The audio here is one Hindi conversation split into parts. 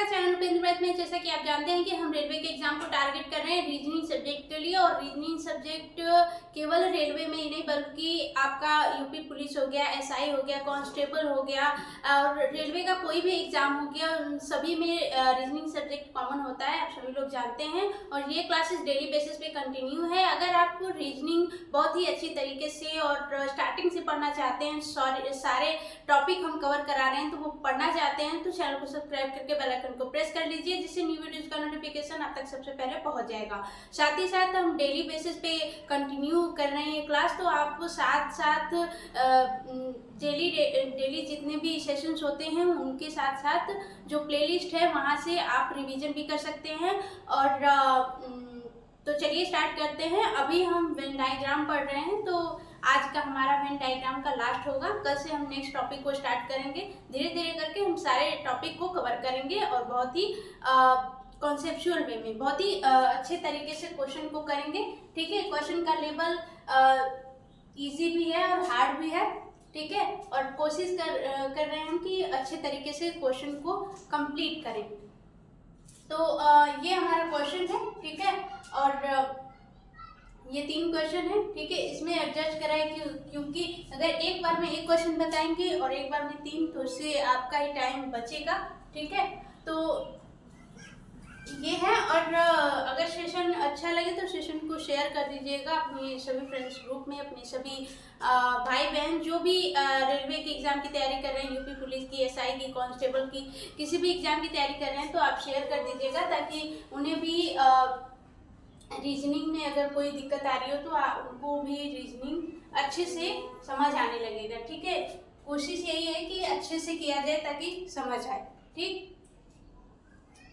चैनल उपेंद्र मैथ में। जैसा कि आप जानते हैं कि हम रेलवे के एग्जाम को टारगेट कर रहे हैं रीजनिंग सब्जेक्ट के लिए, और रीजनिंग सब्जेक्ट केवल रेलवे में ही नहीं बल्कि आपका यूपी पुलिस हो गया, एसआई हो गया, कांस्टेबल हो गया और रेलवे का कोई भी एग्जाम हो गया, उन सभी में रीजनिंग सब्जेक्ट कॉमन होता है, आप सभी लोग जानते हैं। और ये क्लासेस डेली बेसिस पे कंटिन्यू है। अगर आप रीजनिंग बहुत ही अच्छी तरीके से और स्टार्टिंग से पढ़ना चाहते हैं, सारे टॉपिक हम कवर करा रहे हैं, तो वो पढ़ना चाहते हैं तो चैनल को सब्सक्राइब करके बेल आइकन को प्रेस कर लीजिए, जिससे न्यू वीडियोस का नोटिफिकेशन आप तक सबसे पहले पहुंच जाएगा। साथ ही साथ हम डेली बेसिस पे कंटिन्यू कर रहे हैं क्लास, तो आपको साथ साथ डेली जितने भी सेशंस होते हैं उनके साथ साथ जो प्लेलिस्ट है वहाँ से आप रिवीजन भी कर सकते हैं। और तो चलिए स्टार्ट करते हैं। अभी हम वेन डायग्राम पढ़ रहे हैं, तो आज का हमारा वेन डायग्राम का लास्ट होगा। कल से हम नेक्स्ट टॉपिक को स्टार्ट करेंगे। धीरे धीरे करके हम सारे टॉपिक को कवर करेंगे और बहुत ही कॉन्सेप्चुअल वे में, बहुत ही अच्छे तरीके से क्वेश्चन को करेंगे। ठीक है, क्वेश्चन का लेवल इजी भी है और हार्ड भी है। ठीक है, और कोशिश कर रहे हैं कि अच्छे तरीके से क्वेश्चन को कंप्लीट करें। तो ये हमारा क्वेश्चन है। ठीक है, और ये 3 क्वेश्चन है। ठीक है, इसमें एडजस्ट करा है क्योंकि अगर एक बार में एक क्वेश्चन बताएंगे और एक बार में 3, तो इससे आपका ही टाइम बचेगा। ठीक है, तो ये है। और अगर सेशन अच्छा लगे तो सेशन को शेयर कर दीजिएगा अपने सभी फ्रेंड्स ग्रुप में, अपने सभी भाई बहन जो भी रेलवे के एग्ज़ाम की तैयारी कर रहे हैं, यूपी पुलिस की, एसआई की, कांस्टेबल की, किसी भी एग्ज़ाम की तैयारी कर रहे हैं, तो आप शेयर कर दीजिएगा ताकि उन्हें भी रीजनिंग में अगर कोई दिक्कत आ रही हो तो उनको भी रीजनिंग अच्छे से समझ आने लगेगा। ठीक है, कोशिश यही है कि अच्छे से किया जाए ताकि समझ आए। ठीक,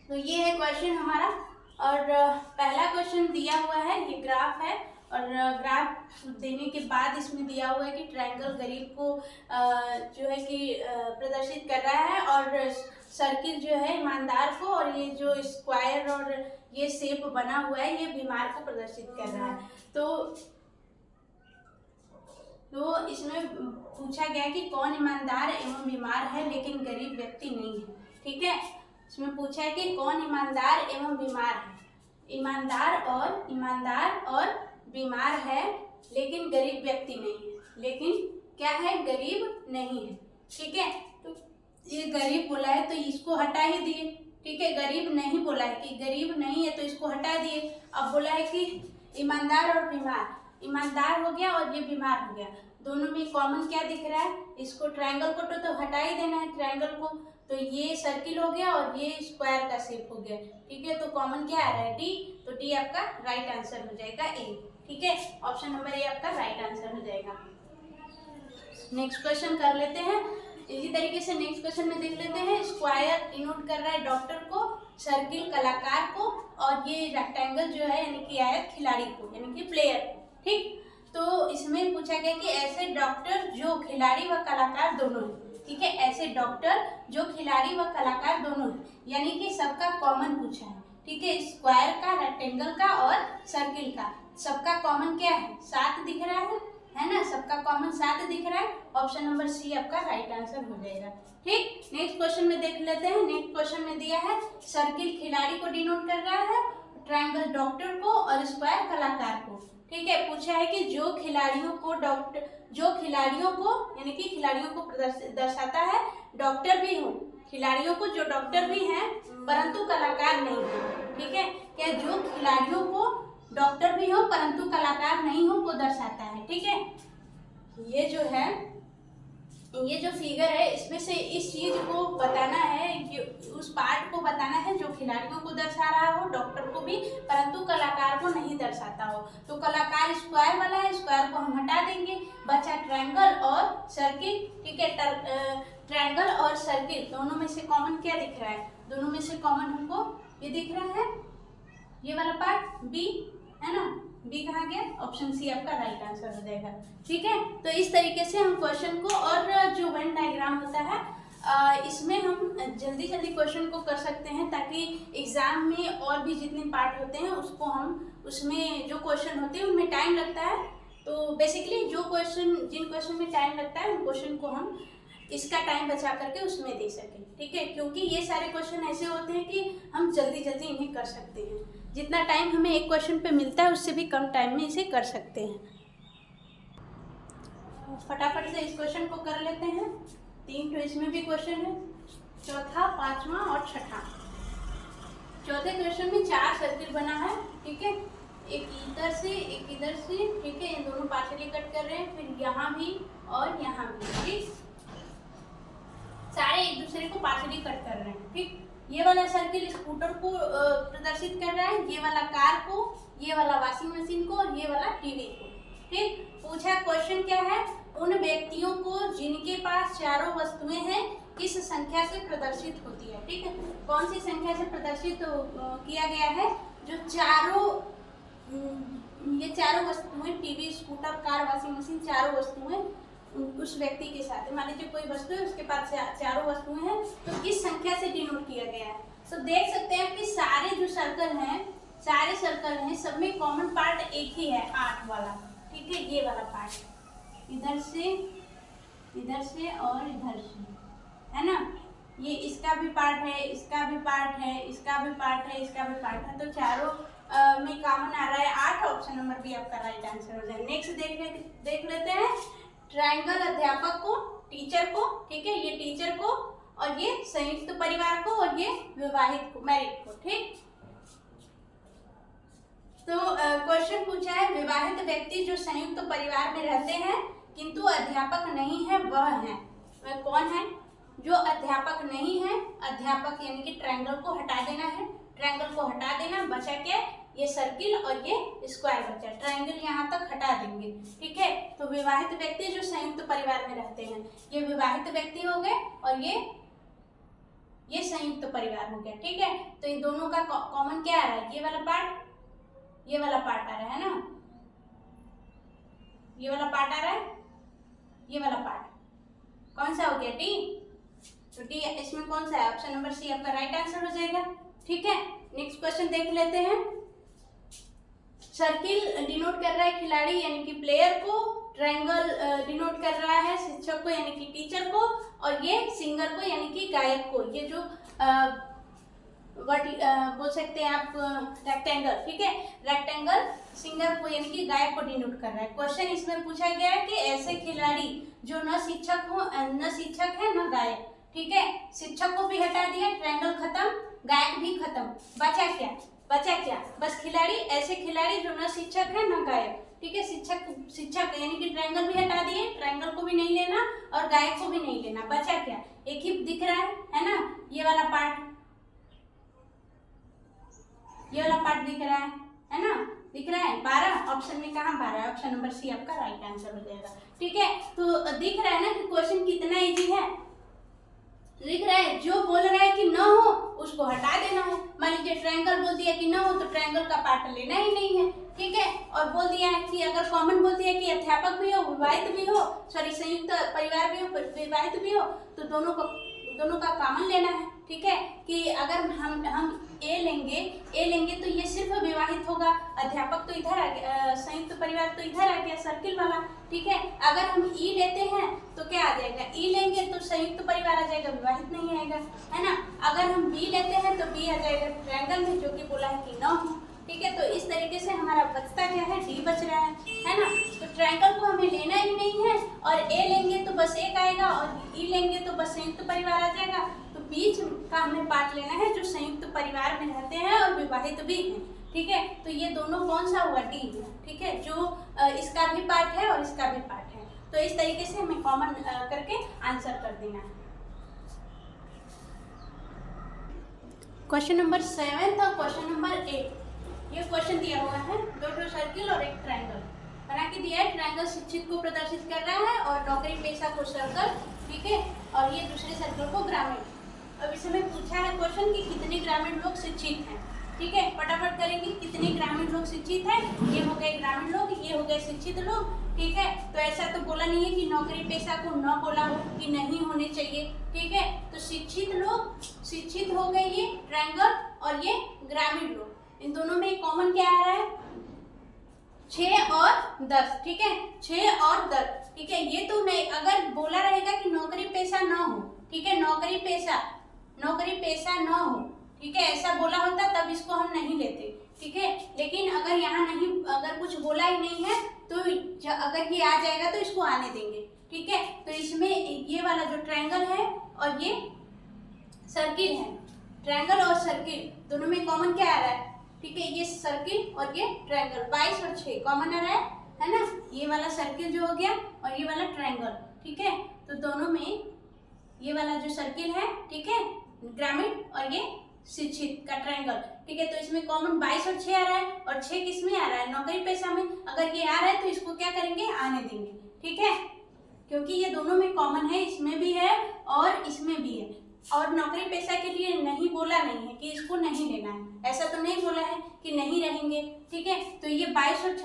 तो ये है क्वेश्चन हमारा। और पहला क्वेश्चन दिया हुआ है, ये ग्राफ है, और ग्राफ देने के बाद इसमें दिया हुआ है कि ट्रायंगल गरीब को जो है कि प्रदर्शित कर रहा है, और सर्किल जो है ईमानदार को, और ये जो स्क्वायर और ये शेप बना हुआ है ये बीमार को प्रदर्शित कर रहा है। तो इसमें पूछा गया कि कौन ईमानदार एवं बीमार है लेकिन गरीब व्यक्ति नहीं है। ठीक है, इसमें पूछा है कि कौन ईमानदार एवं बीमार है। ईमानदार और बीमार है लेकिन गरीब व्यक्ति नहीं है। लेकिन क्या है, गरीब नहीं है। ठीक है, तो ये गरीब बोला है तो इसको हटा ही दिए। ठीक है, गरीब नहीं बोला है कि गरीब नहीं है तो इसको हटा दिए। अब बोला है कि ईमानदार और बीमार, ईमानदार हो गया और ये बीमार हो गया, दोनों में कॉमन क्या दिख रहा है, इसको ट्रायंगल को तो हटा ही देना है ट्रायंगल को, तो ये सर्किल हो गया और ये स्क्वायर का शेप हो गया। ठीक है, तो कॉमन क्या आ रहा है, डी, तो डी आपका राइट आंसर हो जाएगा ए। ठीक है, ऑप्शन नंबर ए आपका राइट आंसर हो जाएगा। नेक्स्ट क्वेश्चन कर लेते हैं इसी तरीके से। नेक्स्ट क्वेश्चन में देख लेते हैं, स्क्वायर डिनोट कर रहा है डॉक्टर को, सर्किल कलाकार को, और ये रेक्टेंगल जो है यानी कि आयत खिलाड़ी को यानी कि प्लेयर को। ठीक, तो इसमें पूछा गया कि ऐसे डॉक्टर जो खिलाड़ी व कलाकार दोनों हैं। ठीक है, ऐसे डॉक्टर जो खिलाड़ी व कलाकार दोनों हैं, यानी कि सबका कॉमन पूछा है। ठीक है, स्क्वायर का, रेक्टेंगल का और सर्किल का सबका कॉमन क्या है, 7 दिख रहा है ना, सबका कॉमन 7 दिख रहा है। ऑप्शन नंबर सी आपका राइट आंसर हो जाएगा। ठीक, नेक्स्ट क्वेश्चन में देख लेते हैं। नेक्स्ट क्वेश्चन में दिया है सर्किल खिलाड़ी को डिनोट कर रहा है, ट्रायंगल डॉक्टर को और स्क्वायर कलाकार को। ठीक है, पूछा है कि जो खिलाड़ियों को यानी कि खिलाड़ियों को दर्शाता है, डॉक्टर भी हो, खिलाड़ियों को जो डॉक्टर भी हैं परंतु कलाकार नहीं है। ठीक है, क्या जो खिलाड़ियों को डॉक्टर भी हो परंतु कलाकार नहीं हो को दर्शाता है। ठीक है, ये जो है, ये जो फिगर है इसमें से इस चीज को बताना है, उस पार्ट को बताना है जो खिलाड़ियों को दर्शा रहा हो, डॉक्टर को भी, परंतु कलाकार को नहीं दर्शाता हो। तो कलाकार स्क्वायर वाला है, स्क्वायर को हम हटा देंगे, बचा ट्रायंगल और सर्किल। ठीक है, ट्रायंगल और सर्किल दोनों में से कॉमन क्या दिख रहा है, दोनों में से कॉमन हमको ये दिख रहा है, ये वाला पार्ट बी है ना, बी कहाँ गया, ऑप्शन सी आपका राइट आंसर हो जाएगा। ठीक है, तो इस तरीके से हम क्वेश्चन को, और जो वेन डायग्राम होता है इसमें हम जल्दी क्वेश्चन को कर सकते हैं ताकि एग्जाम में और भी जितने पार्ट होते हैं उसको हम, उसमें जो क्वेश्चन होते हैं उनमें टाइम लगता है, तो बेसिकली जिन क्वेश्चन में टाइम लगता है उन क्वेश्चन को हम इसका टाइम बचा करके उसमें दे सकें, ठीक है। क्योंकि ये सारे क्वेश्चन ऐसे होते हैं कि हम जल्दी जल्दी इन्हें कर सकते हैं। जितना टाइम हमें एक क्वेश्चन पे मिलता है उससे भी कम टाइम में इसे कर सकते हैं। फटाफट से इस क्वेश्चन को कर लेते हैं। 3 तो इसमें भी क्वेश्चन है, चौथा, पांचवा और छठा। चौथे क्वेश्चन में 4 सर्किल बना है, ठीक है। एक इधर से एक इधर से, ठीक है। इन दोनों पार्शियली कट कर रहे हैं, फिर यहाँ भी और यहाँ भी, ठीक। सारे एक दूसरे को पार्शियली कट कर रहे हैं, ठीक। ये वाला सर्किल स्कूटर को प्रदर्शित कर रहा है, ये वाला कार को, ये वाला वॉशिंग मशीन को और ये वाला टीवी को, ठीक। पूछा क्वेश्चन क्या है, उन व्यक्तियों को जिनके पास चारों वस्तुएं हैं किस संख्या से प्रदर्शित होती है, ठीक है। कौन सी संख्या से प्रदर्शित किया गया है, जो ये चारों वस्तुएं, TV, scooter, car, washing machine, चारों वस्तुएं उस व्यक्ति के साथ है। मान लीजिए कोई वस्तु है, उसके पास चारों वस्तुएं हैं, तो किस संख्या से डिनोट किया गया है। तो देख सकते हैं कि सारे जो सर्कल हैं, सारे सर्कल हैं, सब में कॉमन पार्ट एक ही है, 8 वाला, ठीक है। ये वाला पार्ट इधर से और इधर से, है ना। ये इसका भी पार्ट है, इसका भी पार्ट है, इसका भी पार्ट है, इसका भी पार्ट है। तो चारों में कॉमन आ रहा है 8। ऑप्शन नंबर बी आपका राइट आंसर हो जाए। नेक्स्ट देख लेते हैं। ट्रायंगल अध्यापक को, टीचर को, ठीक है, ये टीचर को, और ये संयुक्त परिवार को, और ये विवाहित को, मैरिड को, ठीक। तो क्वेश्चन पूछा है, विवाहित व्यक्ति जो संयुक्त परिवार में रहते हैं किंतु अध्यापक नहीं है, वह है। वह कौन है? जो अध्यापक नहीं है। अध्यापक यानी कि ट्रायंगल को हटा देना है, ट्रायंगल को हटा देना, बचा क्या, ये सर्किल और ये स्क्वायर बचा। ट्रायंगल यहाँ तक हटा देंगे, ठीक है। तो विवाहित व्यक्ति जो संयुक्त परिवार में रहते हैं, ये विवाहित व्यक्ति हो गए, और ये संयुक्त परिवार हो गया, ठीक है। तो इन दोनों का कॉमन क्या आ रहा है, ये वाला पार्ट, ये वाला पार्ट आ रहा है ना, ये वाला पार्ट आ रहा है, ये वाला पार्ट कौन सा हो गया, टी। तो टी इसमें कौन सा है, ऑप्शन नंबर सी आपका राइट आंसर हो जाएगा, ठीक है। नेक्स्ट क्वेश्चन देख लेते हैं। सर्किल डिनोट कर रहा है खिलाड़ी यानी कि प्लेयर को, ट्रायंगल डिनोट कर रहा है शिक्षक को यानी कि टीचर को, और ये सिंगर को यानी कि गायक को। ये जो बोल सकते हैं आप रेक्टेंगल, ठीक है, रेक्टेंगल सिंगर को यानी कि गायक को डिनोट कर रहा है। क्वेश्चन इसमें पूछा गया है कि ऐसे खिलाड़ी जो न शिक्षक है न गायक, ठीक है। शिक्षक को भी हटा दिया, ट्रायंगल खत्म, गायक भी खत्म, बचा क्या, बस खिलाड़ी। ऐसे खिलाड़ी जो न शिक्षक है न गायक, ठीक है। शिक्षक यानी कि ट्रायंगल भी हटा दिए, ट्रायंगल को भी नहीं लेना और गायक को भी नहीं लेना, बचा क्या, एक ही दिख रहा है ना, ये वाला पार्ट, ये वाला पार्ट दिख रहा है ना, दिख रहा है 12। ऑप्शन में कहाँ 12 है, ऑप्शन नंबर सी आपका राइट आंसर हो जाएगा, ठीक है। तो दिख रहा है ना कि क्वेश्चन कितना इजी है, दिख रहा है। जो बोल रहा है कि न हो उसको हटा देना है। मान लीजिए ट्रायंगल बोल दिया कि न हो, तो ट्रायंगल का पार्ट लेना ही नहीं है, ठीक है। और बोल दिया है कि अगर कॉमन बोल दिया कि अध्यापक भी हो, विवाहित भी हो, संयुक्त परिवार भी हो, विवाहित भी हो, तो दोनों का कॉमन लेना है, ठीक है। कि अगर हम ए लेंगे तो ये सिर्फ विवाहित होगा, अध्यापक तो इधर आ गया, संयुक्त परिवार तो इधर आ गया सर्किल वाला, ठीक है। अगर हम ई लेते हैं तो क्या आ जाएगा, ई लेंगे तो संयुक्त परिवार आ जाएगा, विवाहित नहीं आएगा, है ना। अगर हम बी लेते हैं तो बी आ जाएगा ट्रायंगल में, जो कि बोला है कि न हो, ठीक है। तो इस तरीके से हमारा बचता क्या है, डी बच रहा है ना। तो ट्रायंगल को हमें लेना ही नहीं है, और ए लेंगे तो बस एक आएगा, और ई लेंगे तो बस संयुक्त परिवार आ जाएगा। तो बीच का हमें पार्ट लेना है जो संयुक्त परिवार में रहते हैं और विवाहित भी हैं, ठीक है। तो ये दोनों कौन सा हुआ, डी, ठीक है, जो इसका भी पार्ट है और इसका भी पार्ट है। तो इस तरीके से हमें कॉमन करके आंसर कर देना है। क्वेश्चन नंबर 7 और क्वेश्चन नंबर 8, ये क्वेश्चन दिया हुआ है, 2 सर्किल और एक ट्रायंगल बना के दिया है। ट्रायंगल शिक्षित को प्रदर्शित कर रहा है और नौकरी पेशा को सर्कल, ठीक है, और ये दूसरे सर्कल को ग्रामीण। अब इसमें पूछा है क्वेश्चन कि कितने ग्रामीण लोग शिक्षित हैं, ठीक है। फटाफट करेंगे, कितने ग्रामीण लोग शिक्षित हैं, ये हो गए ग्रामीण लोग, ये हो गए शिक्षित लोग, ठीक है। तो ऐसा तो बोला नहीं है कि नौकरी पेशा को न बोला हो कि नहीं होने चाहिए, ठीक है। तो शिक्षित लोग, शिक्षित हो गए ये ट्रायंगल, और ये ग्रामीण लोग। इन दोनों में कॉमन क्या आ रहा है, 6 और 10, ठीक है, 6 और 10, ठीक है। ये तो नहीं, अगर बोला रहेगा कि नौकरी पेशा न ठीक है, नौकरी पेशा न हो, ठीक है, ऐसा बोला होता तब इसको हम नहीं लेते, ठीक है। लेकिन अगर यहाँ नहीं, अगर कुछ बोला ही नहीं है तो अगर ये आ जाएगा तो इसको आने देंगे, ठीक है। तो इसमें ये वाला जो ट्रायंगल है और ये सर्किल है, ट्रायंगल और सर्किल दोनों में कॉमन क्या आ रहा है, ठीक है, ये सर्किल और ये ट्रायंगल 22 और 6 कॉमन आ रहा है ना। ये वाला सर्किल जो हो गया और ये वाला ट्रायंगल, ठीक है। तो दोनों में ये वाला जो सर्किल है, ठीक है, ग्रामीण और ये शिक्षित का ट्रायंगल, ठीक है। तो इसमें कॉमन 22 और 6 आ रहा है, और 6 किस में आ रहा है, नौकरी पेशा में। अगर ये आ रहा है तो इसको क्या करेंगे, आने देंगे, ठीक है, क्योंकि ये दोनों में कॉमन है, इसमें भी है और इसमें भी है। और नौकरी पेशा के लिए नहीं बोला नहीं है कि इसको नहीं लेना है, ऐसा तो नहीं बोला है कि नहीं रहेंगे, ठीक है। तो ये 22 और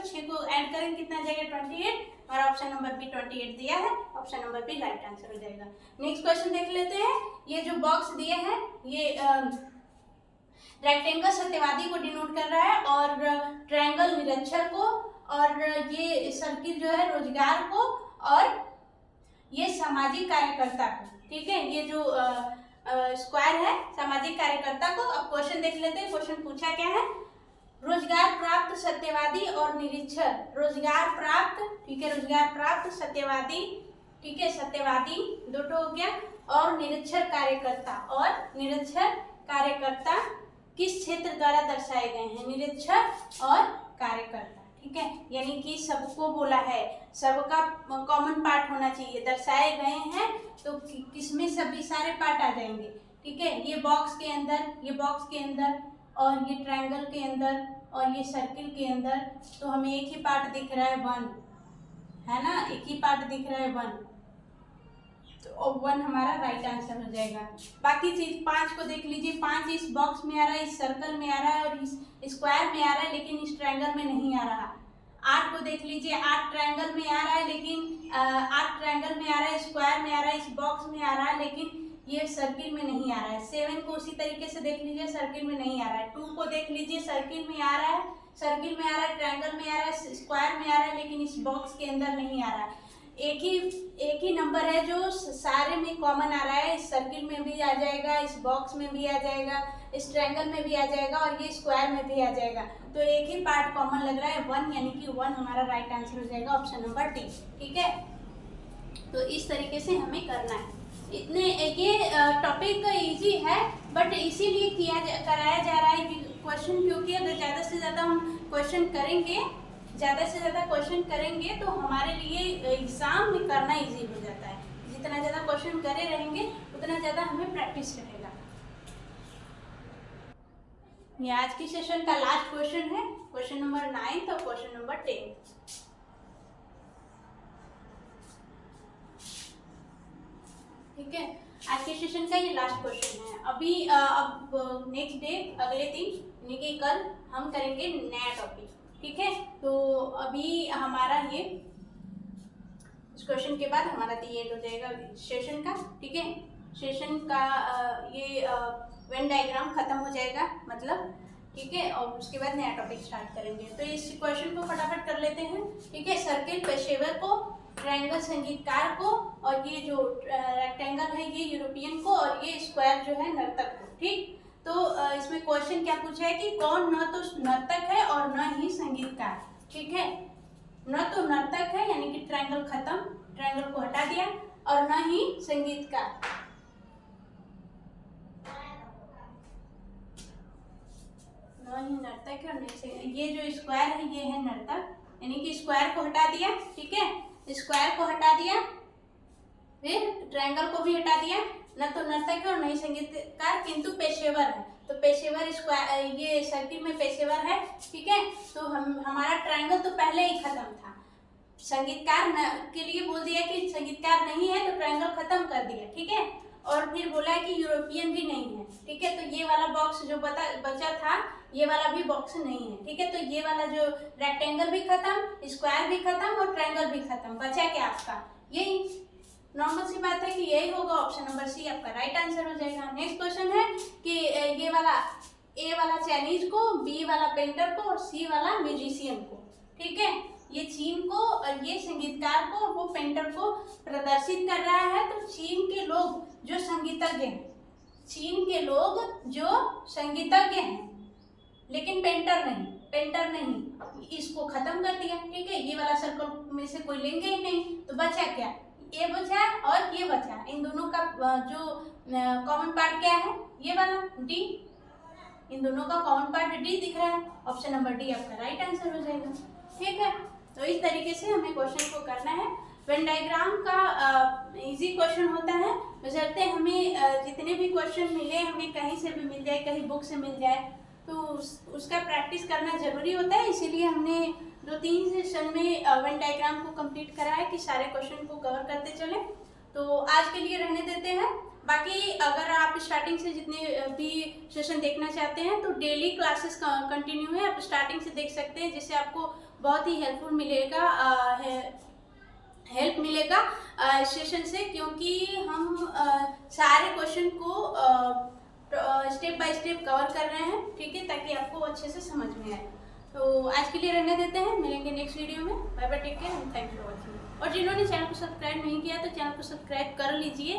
6 को ऐड करेंगे, कितना आ जाएगा, 28, और ऑप्शन नंबर बी 28 दिया है, option number B right answer हो जाएगा। नेक्स्ट क्वेश्चन देख लेते हैं। ये जो बॉक्स दिए हैं ये रेक्टेंगल सत्यवादी को डिनोट कर रहा है, और ट्रायंगल निरक्षर को, और ये सर्किल जो है रोजगार को, और ये सामाजिक कार्यकर्ता को, ठीक है। ये जो स्क्वायर है सामाजिक कार्यकर्ता को। अब क्वेश्चन देख लेते हैं, क्वेश्चन पूछा क्या है, रोजगार प्राप्त सत्यवादी और निरीक्षर, रोजगार प्राप्त, ठीक है, रोजगार प्राप्त सत्यवादी, ठीक है, सत्यवादी दो हो गया, और निरीक्षर कार्यकर्ता, और निरीक्षर कार्यकर्ता किस क्षेत्र द्वारा दर्शाए गए हैं, निरीक्षर और कार्यकर्ता, ठीक है, यानी कि सबको बोला है, सबका कॉमन पार्ट होना चाहिए, दर्शाए गए हैं तो किसमें सभी सारे पार्ट आ जाएंगे, ठीक है। ये बॉक्स के अंदर, ये बॉक्स के अंदर, और ये ट्रायंगल के अंदर, और ये सर्किल के अंदर, तो हमें एक ही पार्ट दिख रहा है 1, है ना, एक ही पार्ट दिख रहा है 1, तो 1 हमारा राइट आंसर हो जाएगा। बाकी चीज 5 को देख लीजिए, 5 इस बॉक्स में आ रहा है, इस सर्कल में आ रहा है, और इस स्क्वायर में आ रहा है, लेकिन इस ट्रायंगल में नहीं आ रहा। 8 को देख लीजिए, 8 ट्रायंगल में आ रहा है, लेकिन 8 ट्रायंगल में आ रहा है, स्क्वायर में आ रहा है, इस बॉक्स में आ रहा है, लेकिन ये सर्किल में नहीं आ रहा है। 7 को उसी तरीके से देख लीजिए, सर्किल में नहीं आ रहा है। 2 को देख लीजिए, सर्किल में आ रहा है, सर्किल में आ रहा है, ट्रायंगल में आ रहा है, स्क्वायर में आ रहा है, लेकिन इस बॉक्स के अंदर नहीं आ रहा है। एक ही नंबर है जो सारे में कॉमन आ रहा है, इस सर्किल में भी आ जाएगा, इस बॉक्स में भी आ जाएगा, इस ट्रायंगल में भी आ जाएगा, और ये स्क्वायर में भी आ जाएगा। तो एक ही पार्ट कॉमन लग रहा है 1, यानी कि 1 हमारा राइट आंसर हो जाएगा, ऑप्शन नंबर डी, ठीक है। तो इस तरीके से हमें करना है। इतने ये टॉपिक इजी है, बट इसीलिए कराया जा रहा है क्वेश्चन, क्योंकि अगर ज़्यादा से ज़्यादा हम क्वेश्चन करेंगे, ज़्यादा से ज़्यादा क्वेश्चन करेंगे तो हमारे लिए एग्ज़ाम में करना इजी हो जाता है। जितना ज़्यादा क्वेश्चन करे रहेंगे उतना ज़्यादा हमें प्रैक्टिस रहेगा। ये आज की सेशन का लास्ट क्वेश्चन है, क्वेश्चन नंबर 9 और क्वेश्चन नंबर 10। ठीक है, आज के सेशन का ये लास्ट क्वेश्चन है। अभी अब नेक्स्ट डे, अगले दिन यानी कि कल हम करेंगे नया टॉपिक, ठीक है। तो अभी हमारा ये इस क्वेश्चन के बाद हमारा तो एंड हो जाएगा सेशन का, ठीक है। सेशन का ये वेन डायग्राम खत्म हो जाएगा मतलब, ठीक है, और उसके बाद नया टॉपिक स्टार्ट करेंगे। तो इस क्वेश्चन को फटाफट कर लेते हैं, ठीक है। सर्किल पेशेवर को, ट्रायंगल संगीतकार को, और ये जो रेक्टेंगल है ये यूरोपियन को, और ये स्क्वायर जो है नर्तक को, ठीक। तो इसमें क्वेश्चन क्या पूछा है कि कौन न तो नर्तक है और न ही संगीतकार, ठीक है। न तो नर्तक है यानी कि ट्रायंगल खत्म, ट्रायंगल को हटा दिया, और न ही संगीतकार, न ही नर्तक है और नहीं। ये जो स्क्वायर है ये है नर्तक, यानी कि स्क्वायर को हटा दिया, ठीक है, स्क्वायर को हटा दिया, फिर ट्रायंगल को भी हटा दिया। न तो नर्तक है और नहीं संगीतकार, किंतु पेशेवर है। तो पेशेवर स्क्वायर, ये सर्किल में पेशेवर है, ठीक है। तो हमारा ट्रायंगल तो पहले ही खत्म था, संगीतकार के लिए बोल दिया कि संगीतकार नहीं है, तो ट्रायंगल खत्म कर दिया, ठीक है। और फिर बोला है कि यूरोपियन भी नहीं है, ठीक है। तो ये वाला बॉक्स जो बचा था, ये वाला भी बॉक्स नहीं है, ठीक है। तो ये वाला जो रेक्टेंगल भी खत्म, स्क्वायर भी खत्म, और ट्रायंगल भी खत्म, बचा क्या आपका, यही नॉर्मल सी बात है कि यही होगा, ऑप्शन नंबर सी आपका राइट आंसर हो जाएगा। नेक्स्ट क्वेश्चन है कि ये वाला ए वाला चाइनीज को, बी वाला पेंटर को, और सी वाला म्यूजिशियन को, ठीक है। ये चीन को और ये संगीतकार को, वो पेंटर को प्रदर्शित कर रहा है। तो चीन के लोग जो संगीतज्ञ हैं, चीन के लोग जो संगीतज्ञ हैं लेकिन पेंटर नहीं, इसको खत्म कर दिया। ठीक है, ये वाला सर्कल में से कोई लेंगे ही नहीं, तो बचा क्या, ये बचा और ये बचा। इन दोनों का जो कॉमन पार्ट क्या है, ये वाला डी। इन दोनों का कॉमन पार्ट डी दिख रहा है। ऑप्शन नंबर डी आपका राइट आंसर हो जाएगा। ठीक है, तो इस तरीके से हमें क्वेश्चन को करना है। वेन डायग्राम का इजी क्वेश्चन होता है, बशर्ते हमें जितने भी क्वेश्चन मिले, हमें कहीं से भी मिल जाए, कहीं बुक से मिल जाए, तो उसका प्रैक्टिस करना जरूरी होता है। इसीलिए हमने 2-3 सेशन में वेन डायग्राम को कंप्लीट करा है कि सारे क्वेश्चन को कवर करते चलें। तो आज के लिए रहने देते हैं। बाकी अगर आप स्टार्टिंग से जितने भी सेशन देखना चाहते हैं तो डेली क्लासेस कंटिन्यू है, आप स्टार्टिंग से देख सकते हैं, जिससे आपको बहुत ही हेल्पफुल मिलेगा, हेल्प मिलेगा सेशन से, क्योंकि हम सारे क्वेश्चन को स्टेप बाय स्टेप कवर कर रहे हैं। ठीक है, ताकि आपको अच्छे से समझ में आए। तो आज के लिए रहने देते हैं, मिलेंगे नेक्स्ट वीडियो में। Bye bye, take care and thanks for watching. और जिन्होंने चैनल को सब्सक्राइब नहीं किया तो चैनल को सब्सक्राइब कर लीजिए।